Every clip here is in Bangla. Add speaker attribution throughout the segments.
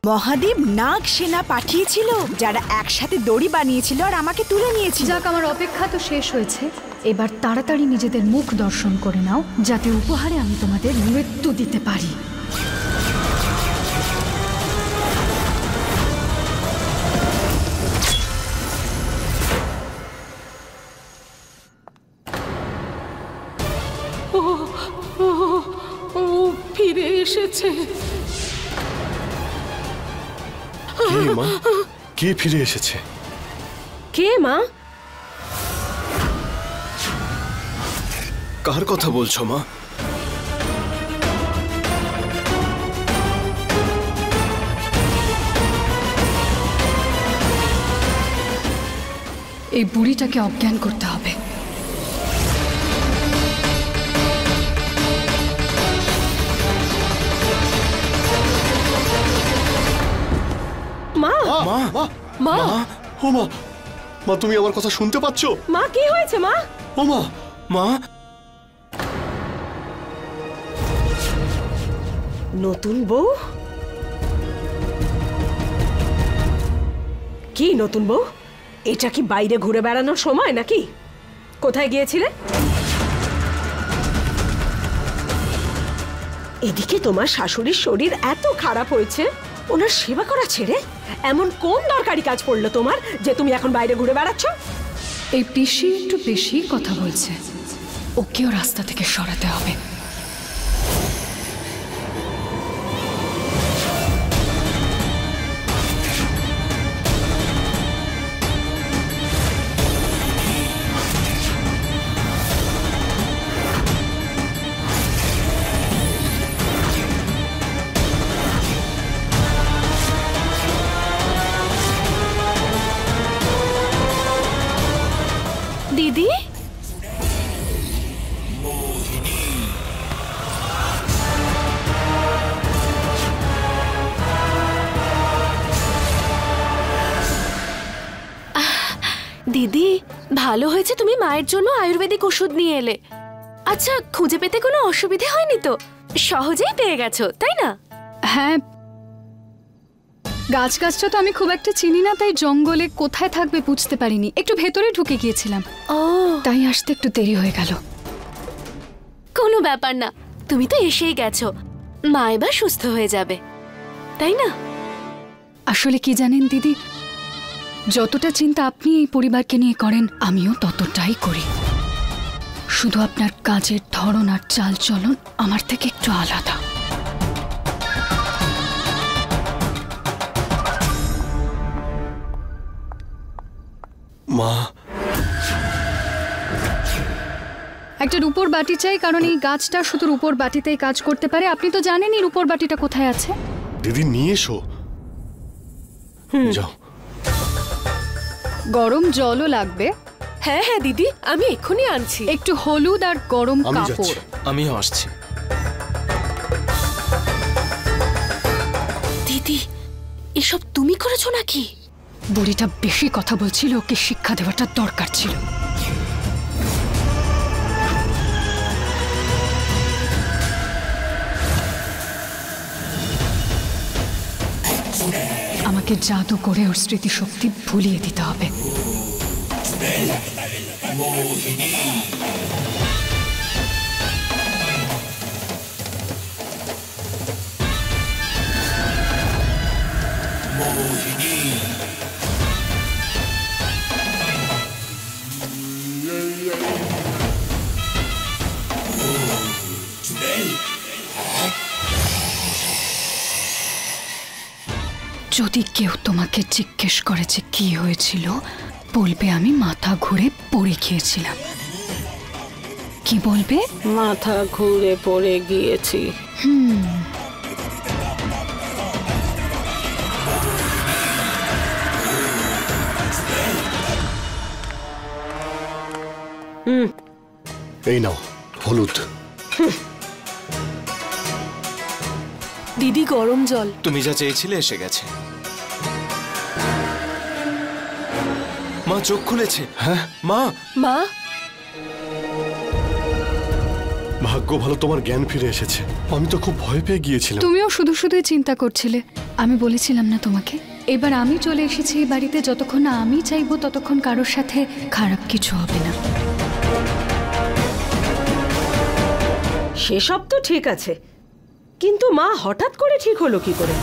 Speaker 1: মহাদেব নাগ সেনা পাঠিয়েছিল, যারা একসাথে দড়ি বানিয়েছিল আর আমাকে তুলে নিয়েছিল।
Speaker 2: যাক, আমার অপেক্ষা তো শেষ হয়েছে। এবার তাড়াতাড়ি নিজেদের মুখ দর্শন করে নাও, যাতে উপহারে আমি তোমাদের মৃত্যু দিতে পারি।
Speaker 3: ও ফিরে এসেছে।
Speaker 4: কে মা? কে ফিরে এসেছে?
Speaker 3: কে মা?
Speaker 4: কার কথা বলছো মা?
Speaker 2: এই বুড়িটাকে অজ্ঞান করতে হবে।
Speaker 3: মা
Speaker 4: মা
Speaker 3: মা
Speaker 4: ও মা, মা তুমি আমার কথা শুনতে পাচ্ছ?
Speaker 3: মা কি হয়েছে মা?
Speaker 4: ও মা, মা
Speaker 3: নতুন বউ? কি নতুন বউ? এটা কি বাইরে ঘুরে বেড়ানোর সময় নাকি? কোথায় গিয়েছিলে? এদিকে তোমার শাশুড়ির শরীর এত খারাপ হয়েছে, ওনার সেবা করা ছেড়ে এমন কোন দরকারি কাজ পড়লো তোমার যে তুমি এখন বাইরে ঘুরে বেড়াচ্ছ?
Speaker 2: এই পিসি একটু বেশি কথা বলছে, ওকেও রাস্তা থেকে সরাতে হবে।
Speaker 1: দিদি,
Speaker 5: দিদি ভালো হয়েছে তুমি মায়ের জন্য আয়ুর্বেদিক ওষুধ নিয়ে এলে। আচ্ছা, খুঁজে পেতে কোনো অসুবিধে হয়নি তো? সহজেই পেয়ে গেছো তাই না?
Speaker 2: হ্যাঁ, গাছটা তো আমি খুব একটা চিনি না, তাই জঙ্গলে কোথায় থাকবে বুঝতে পারিনি। একটু ভেতরে ঢুকে গিয়েছিলাম,
Speaker 5: ও
Speaker 2: তাই আসতে একটু দেরি হয়ে গেল।
Speaker 5: কোনো ব্যাপার না, তুমি তো এসেই গেছো, মা এবার সুস্থ হয়ে যাবে তাই না?
Speaker 2: আসলে কি জানেন দিদি, যতটা চিন্তা আপনি এই পরিবারকে নিয়ে করেন, আমিও ততটাই করি। শুধু আপনার কাজের ধরন আর চাল চলন আমার থেকে একটু আলাদা।
Speaker 4: মা,
Speaker 2: একটা রূপোর বাটি চাই, কারণ এই গাছটা শুধু রূপোর বাটিতেই কাজ করতে পারে। আপনি তো জানেনই রূপোর বাটিটা কোথায় আছে।
Speaker 4: দিদি নিয়ে এসো। যাও।
Speaker 2: গরম জলও লাগবে।
Speaker 5: হ্যাঁ হ্যাঁ দিদি, আমি এক্ষুনি আনছি।
Speaker 2: একটু হলুদ আর গরম
Speaker 4: আমি যাচ্ছি।
Speaker 2: কাপড়।
Speaker 6: আমিও আসছি।
Speaker 5: দিদি, এসব তুমি করেছো নাকি?
Speaker 2: বুড়িটা বেশি কথা বলছিল, ওকে শিক্ষা দেওয়াটা দরকার ছিল। আমাকে জাদু করে ওর স্মৃতিশক্তি ভুলিয়ে দিতে হবে। যদি কেউ তোমাকে জিজ্ঞেস করে যে কি হয়েছিল, বলবে আমি মাথা ঘুরে পড়ে গিয়েছিলাম। কি বলবে?
Speaker 3: মাথা ঘুরে পড়ে গিয়েছি।
Speaker 4: এই নাও হলুদ।
Speaker 5: দিদি গরম জল।
Speaker 6: তুমি যা চেয়েছিলে এসে গেছে। মা চোখ খুলেছে। হ্যাঁ মা।
Speaker 5: মা,
Speaker 4: মা ভাগ্য ভালো তোমার জ্ঞান ফিরে এসেছে। আমি তো খুব ভয় পেয়ে গিয়েছিলাম।
Speaker 2: তুমিও শুধু শুধুই চিন্তা করছিলে। আমি বলেছিলাম না তোমাকে, এবার আমি চলে এসেছি এই বাড়িতে, যতক্ষণ না আমি চাইবো ততক্ষণ কারোর সাথে খারাপ কিছু হবে না।
Speaker 3: সেসব তো ঠিক আছে, কিন্তু মা হঠাৎ করে ঠিক হলো কি করে?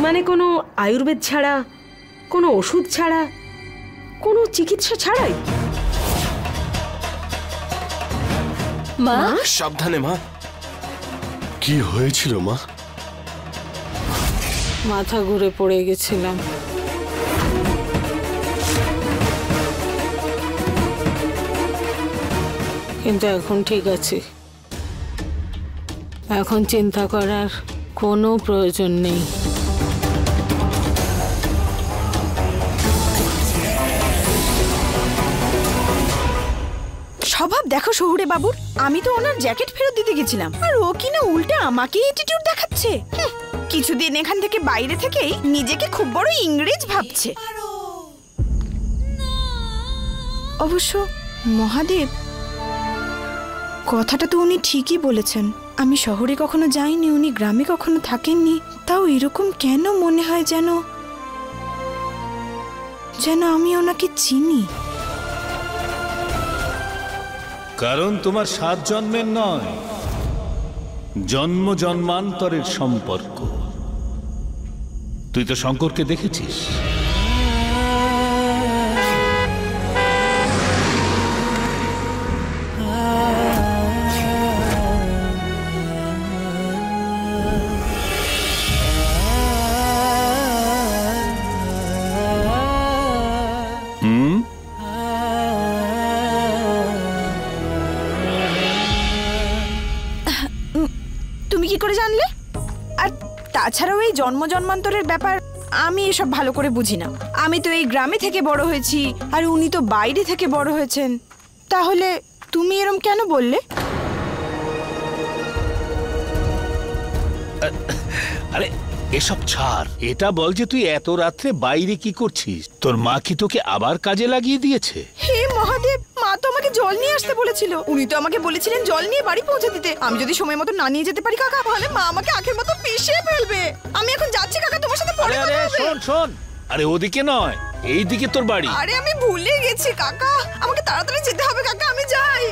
Speaker 3: মানে কোনো আয়ুর্বেদ ছাড়া, কোনো ওষুধ ছাড়া, কোনো চিকিৎসা ছাড়াই?
Speaker 5: মা,
Speaker 6: সাবধানে মা।
Speaker 4: কি হয়েছিল মা?
Speaker 7: মাথা ঘুরে পড়ে গেছিলাম। কিন্তু এখন ঠিক আছে, এখন চিন্তা করার কোনো প্রয়োজন নেই।
Speaker 1: স্বভাব দেখো শহুরে বাবুর। আমি তো ওনার জ্যাকেট ফেরত দিতে গেছিলাম, আর ও কিনা উল্টে আমাকে অ্যাটিটিউড দেখাচ্ছে। কিছুদিন এখান থেকে বাইরে থেকেই নিজেকে খুব বড় ইংরেজ ভাবছে। অবশ্য মহাদেব, কথাটা তো উনি ঠিকই বলেছেন। আমি শহরে কখনো যাইনি, উনি গ্রামে কখনো থাকেননি, তাও এরকম কেন মনে হয় যেন যেন আমি ওনাকে চিনি।
Speaker 8: কারণ তোমার 7 জন্মের নয়, জন্ম জন্মান্তরের সম্পর্ক। তুই তো শঙ্করকে দেখেছিস।
Speaker 1: তুমি কি করে জানলে? আর তাছাড়াও এই জন্ম জন্মান্তরের ব্যাপার আমি এসব ভালো করে বুঝি না। আমি তো এই গ্রামে থেকে বড় হয়েছি, আর উনি তো বাইরে থেকে বড় হয়েছেন। তাহলে তুমি এরম কেন বললে?
Speaker 8: আরে এসব ছাড়, এটা বল যে তুই এত রাত্রে বাইরে কি করছিস? তোর মা কি তোকে আবার কাজে লাগিয়ে দিয়েছে?
Speaker 1: হে মহাদেব, মা তো আমাকে জল নিয়ে আসতে বলেছিল। উনি তো আমাকে বলেছিলেন জল নিয়ে বাড়ি পৌঁছে দিতে। আমি যদি সময় মতো না নিয়ে যেতে পারি কাকা, তাহলে মা আমাকে আখের মতো পিষে ফেলবে। আমি এখন যাচ্ছি কাকা, তোমার সাথে পরে কথা হবে।
Speaker 8: শোন শোন, আরে ওদিকে নয়, এইদিকে তোর বাড়ি।
Speaker 1: আরে আমি ভুলে গেছি কাকা, আমাকে তাড়াতাড়ি যেতে হবে কাকা, আমি যাই।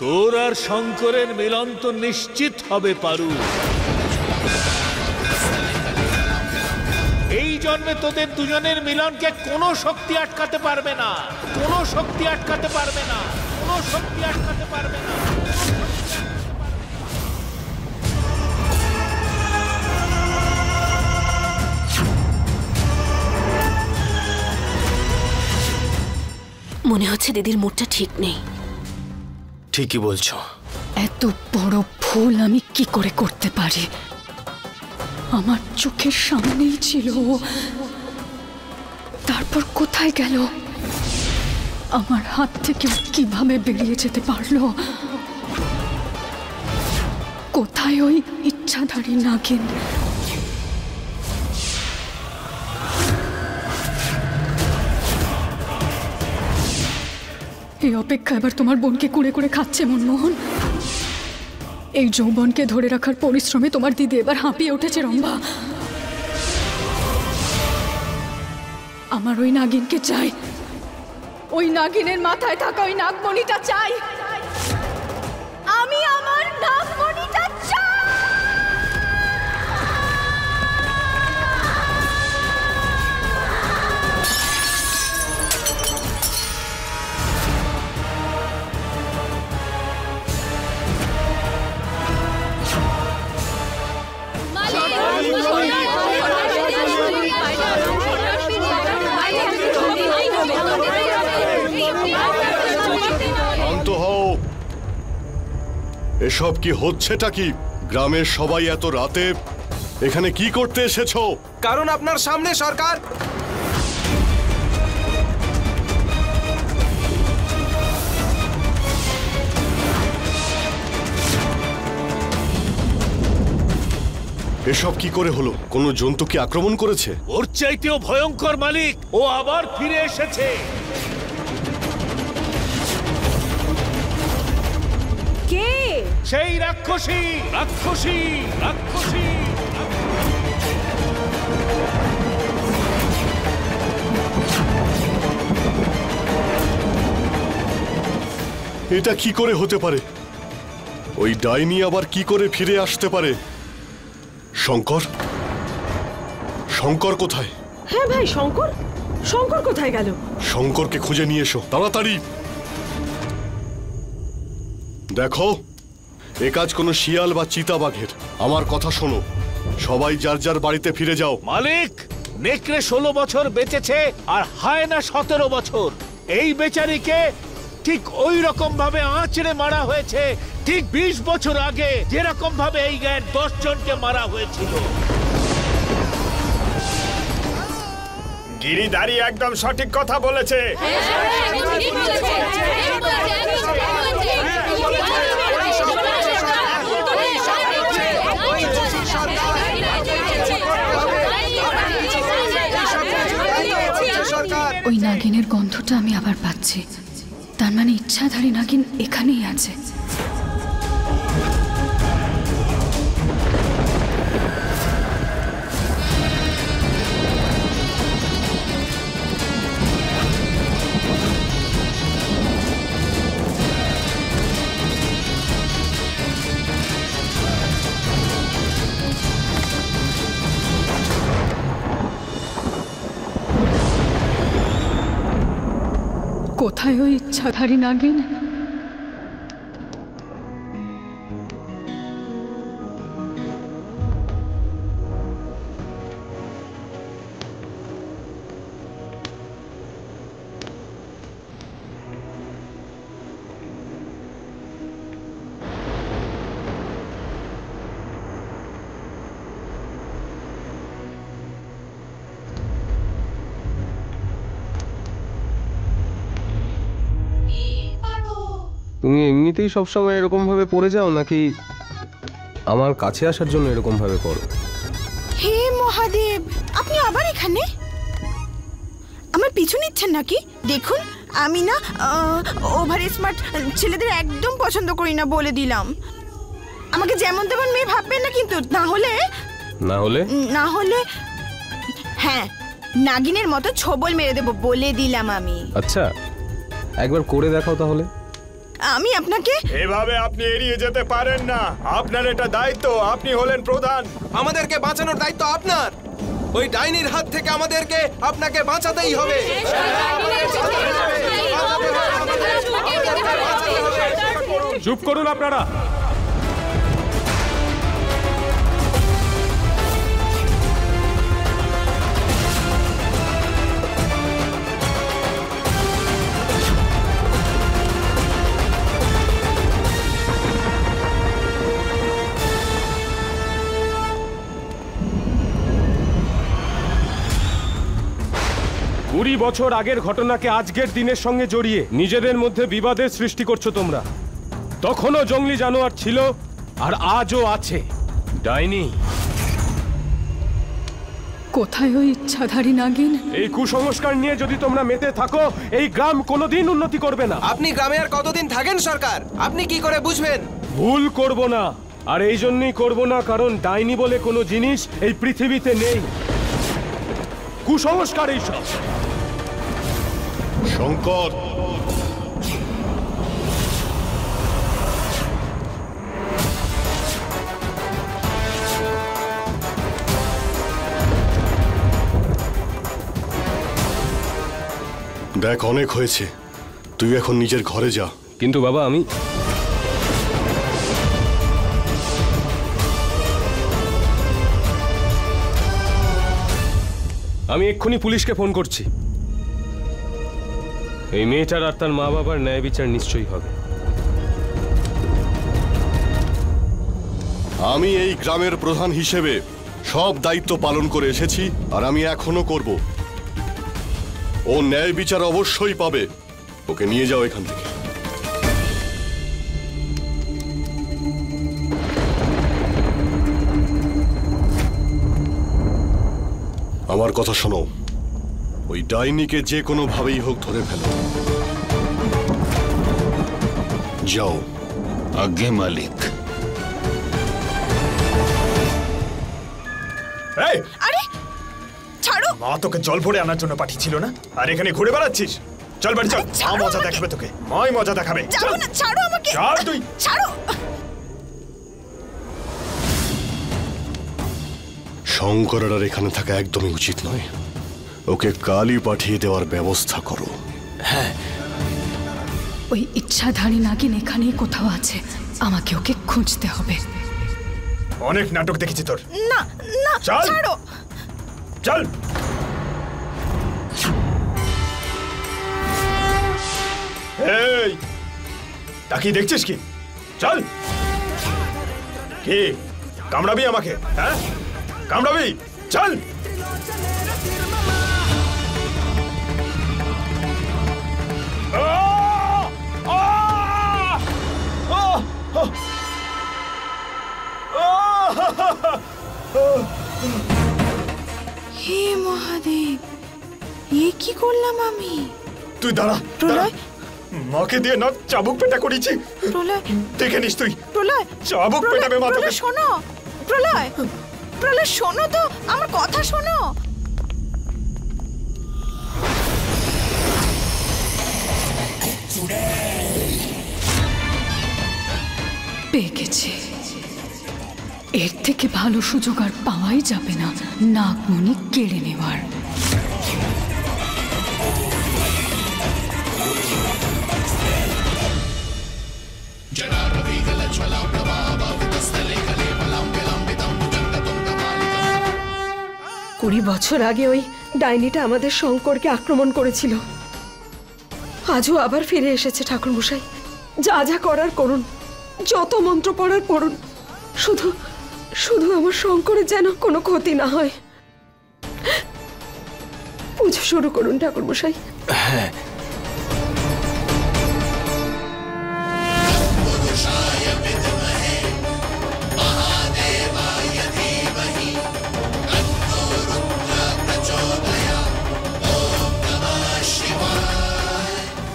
Speaker 8: তোর আর শঙ্করের মিলন তো নিশ্চিত হবে পারু। এই জন্মে তোদের দুজনের মিলনকে কোনো শক্তি আটকাতে পারবে না, কোনো শক্তি আটকাতে পারবে না, কোনো শক্তি আটকাতে পারবে না।
Speaker 5: মনে হচ্ছে দিদির মুডটা ঠিক নেই।
Speaker 6: ঠিকই বলছো।
Speaker 2: এত বড় ভুল আমি কি করে করতে পারি? আমার চোখের সামনেই ছিল, তারপর কোথায় গেল? আমার হাত থেকে কিভাবে বেরিয়ে যেতে পারলো? কোথায় ওই ইচ্ছাধারী নাগিন? এই অপেক্ষা এবার তোমার বোনকে কুড়ে কুড়ে খাচ্ছে মনমোহন। এই যৌবনকে ধরে রাখার পরিশ্রমে তোমার দিদি এবার হাঁপিয়ে উঠেছে রম্ভা। আমার ওই নাগিনকে চাই, ওই নাগিনের মাথায় থাকা ওই নাগমণিটা চাই। আমি আমার নাগমণিটা চাই।
Speaker 4: শান্ত হও। এসব কি হচ্ছেটা কি? গ্রামের সবাই এত রাতে এখানে কি করতে এসেছো?
Speaker 6: কারণ আপনার সামনে সরকার।
Speaker 4: এসব কি করে হলো? কোনো জন্তু কি আক্রমণ করেছে?
Speaker 8: ওর চাইতেও ভয়ঙ্কর মালিক, ও আবার ফিরে এসেছে। সেই রাক্ষসী রাক্ষসী রাক্ষসী।
Speaker 4: এটা কি করে হতে পারে? ওই ডাইনি আবার কি করে ফিরে আসতে পারে? শঙ্কর, শঙ্কর কোথায়?
Speaker 3: হ্যাঁ ভাই, শঙ্কর শঙ্কর কোথায় গেল?
Speaker 4: শঙ্করকে খুঁজে নিয়ে এসো তাড়াতাড়ি। দেখো, এ কাজ কোনো শিয়াল বা চিতাবাঘের। আমার কথা শোনো, সবাই যার যার বাড়িতে ফিরে যাও।
Speaker 8: মালিক, নেকড়ে 16 বছর বেঁচেছে আর হায়না 17 বছর। এই বেচারিকে ঠিক ওই রকম ভাবে আঁচড়ে মারা হয়েছে, ঠিক 20 বছর আগে যেরকম ভাবে এই গায়ের 10 জনকে মারা হয়েছিল।
Speaker 9: গিরিধারী একদম সঠিক কথা বলেছে।
Speaker 2: ওই নাগিনের গন্ধটা আমি আবার পাচ্ছি। তার মানে ইচ্ছাধারী নাগিন এখানেই আছে। কোথায় ওই ইচ্ছাধারী নাগিন?
Speaker 6: তুমি এমনিতেই সবসময় এরকম ভাবে পড়ে যাও, নাকি আমার কাছে আসার জন্য এরকম ভাবে করো?
Speaker 1: হে মহাদেব, আপনি আবার এখানে? আমার পিছু নিচ্ছেন নাকি? দেখুন, আমি না ওভার স্মার্ট ছেলেদের একদম পছন্দ করি না, বলে দিলাম। আমাকে যেমন তেমন মেয়ে ভাববেন না কিন্তু, না হলে হ্যাঁ, নাগিনের মতো ছবল মেরে দেবো, বলে দিলাম আমি।
Speaker 6: আচ্ছা, একবার করে দেখাও তাহলে।
Speaker 1: আমি আপনাকে
Speaker 9: এভাবে আপনি এড়িয়ে যেতে পারেন না। আপনার এটা দায়িত্ব, আপনি হলেন প্রধান।
Speaker 6: আমাদেরকে বাঁচানোর দায়িত্ব আপনার। ওই ডাইনির হাত থেকে আমাদেরকে আপনাকে বাঁচাতেই হবে।
Speaker 9: চুপ করুন আপনারা। কুড়ি বছর আগের ঘটনাকে আজকের দিনের সঙ্গে জড়িয়ে নিজেদের মধ্যে বিবাদের সৃষ্টি করছো তোমরা। তখনও জঙ্গলি জানোয়ার ছিল আর আজও আছে ডাইনি।
Speaker 2: কোথায় ওই ইচ্ছাধারী নাগিন?
Speaker 9: এই কুসংস্কার নিয়ে যদি তোমরা মেতে থাকো, এই গ্রাম কোনোদিন উন্নতি করবে না।
Speaker 6: আপনি গ্রামে আর কতদিন থাকেন সরকার? আপনি কি করে বুঝবেন?
Speaker 9: ভুল করব না, আর এই জন্যই করব না কারণ ডাইনি বলে কোনো জিনিস এই পৃথিবীতে নেই। কুসংস্কার এইসব।
Speaker 4: শঙ্কর, দেখ, অনেক হয়েছে, তুই এখন নিজের ঘরে যা।
Speaker 9: কিন্তু বাবা, আমি এক্ষুনি পুলিশকে ফোন করছি। এই মেয়েটার আর তার মা বাবার ন্যায় বিচার নিশ্চয়ই হবে।
Speaker 4: আমি এই গ্রামের প্রধান হিসেবে সব দায়িত্ব পালন করে এসেছি, আর আমি এখনো করব। ও ন্যায় বিচার অবশ্যই পাবে। ওকে নিয়ে যাও এখান থেকে। আমার কথা শোনো, ওই ডাইনিকে যে কোনো ভাবেই হোক ধরে ফেলো। যাও।
Speaker 10: আজ্ঞে মালিক। এই
Speaker 1: আরে ছাড়ো।
Speaker 10: মা তোকে জল ভরে আনার জন্য পাঠিয়েছিল না, আর এখানে ঘুরে বেড়াচ্ছিস? চল বাড়ি চল, মা মজা দেখাবে তোকে, মাই মজা দেখাবে।
Speaker 1: যাবো না, ছাড়ো আমাকে।
Speaker 10: চল তুই,
Speaker 1: ছাড়ো।
Speaker 4: শঙ্করের আর এখানে থাকা একদমই উচিত নয়। ওকে কালই পাঠিয়ে দেওয়ার ব্যবস্থা করো।
Speaker 10: হ্যাঁ,
Speaker 2: ওই ইচ্ছাধারী নাগিন এখানেই কোথাও আছে, আমাকে ওকে খুঁজতে হবে।
Speaker 10: অনেক নাটক দেখেছি তোর।
Speaker 1: না না,
Speaker 10: চল।
Speaker 1: ছাড়ো।
Speaker 10: চল। এই তাকিয়ে দেখছিস কি? চল। কি কামড়াবি আমাকে? হ্যাঁ কামড়াবি? চল।
Speaker 1: হে মহাদেব, এ কি করলাম আমি?
Speaker 10: তুই দাঁড়া।
Speaker 1: প্রলয়,
Speaker 10: মাকে দিয়ে না চাবুক পেটা করেছি।
Speaker 1: প্রলয়,
Speaker 10: দেখে নিস তুই।
Speaker 1: প্রলয়,
Speaker 10: চাবুক পেটাবে মা তোকে।
Speaker 1: প্রলয় শোনো, প্রলয়, প্রলয় শোনো তো, আমার কথা শোনো।
Speaker 2: পেয়ে গেছে। এর থেকে ভালো সুযোগ আর পাওয়াই যাবে না নাগমণি কেড়ে নেওয়ার।
Speaker 3: কুড়ি বছর আগে ওই ডাইনিটা আমাদের শঙ্করকে আক্রমণ করেছিল। আজও আবার ফিরে এসেছে ঠাকুরমশাই। যা যা করার করুন, যত মন্ত্র পড়ার পড়ুন, শুধু শুধু আমার শঙ্করের যেন কোনো ক্ষতি না হয়। পুজো শুরু করুন ঠাকুরমশাই।
Speaker 10: হ্যাঁ,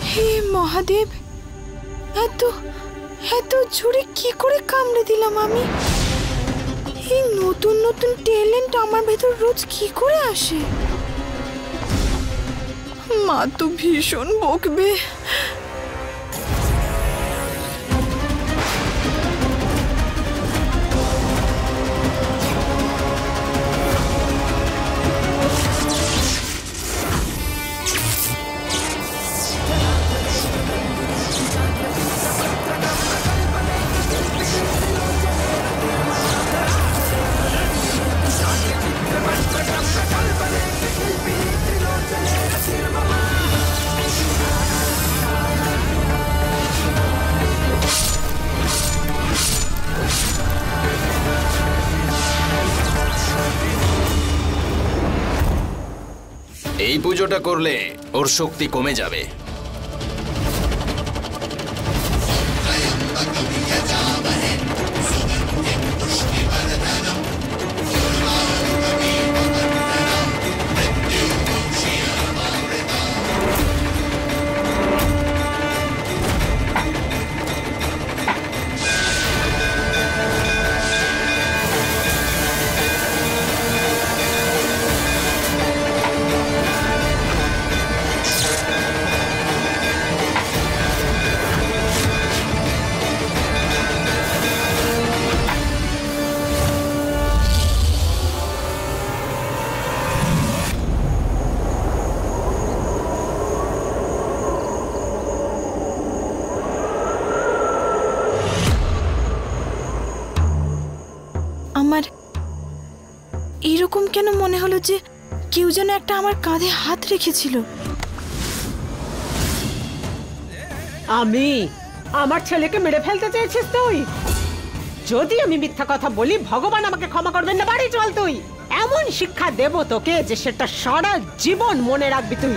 Speaker 1: হে মহাদেব, এত এত জোরে কি করে কামড়ে দিলাম আমি? এই নতুন নতুন ট্যালেন্ট আমার ভেতর রোজ কি করে আসে? মা তো ভীষণ বকবে।
Speaker 11: এই পুজোটা করলে ওর শক্তি কমে যাবে।
Speaker 1: আমার এরকম কেন মনে হলো যে কেউ যেন একটা আমার কাঁধে হাত রেখেছিল?
Speaker 3: আমি আমার ছেলেকে মেরে ফেলতে চেয়েছিস তুই? যদি আমি মিথ্যা কথা বলি ভগবান আমাকে ক্ষমা করবেন না। বাড়ি চল তুই, এমন শিক্ষা দেব তোকে যে সেটা সারা জীবন মনে রাখবি তুই।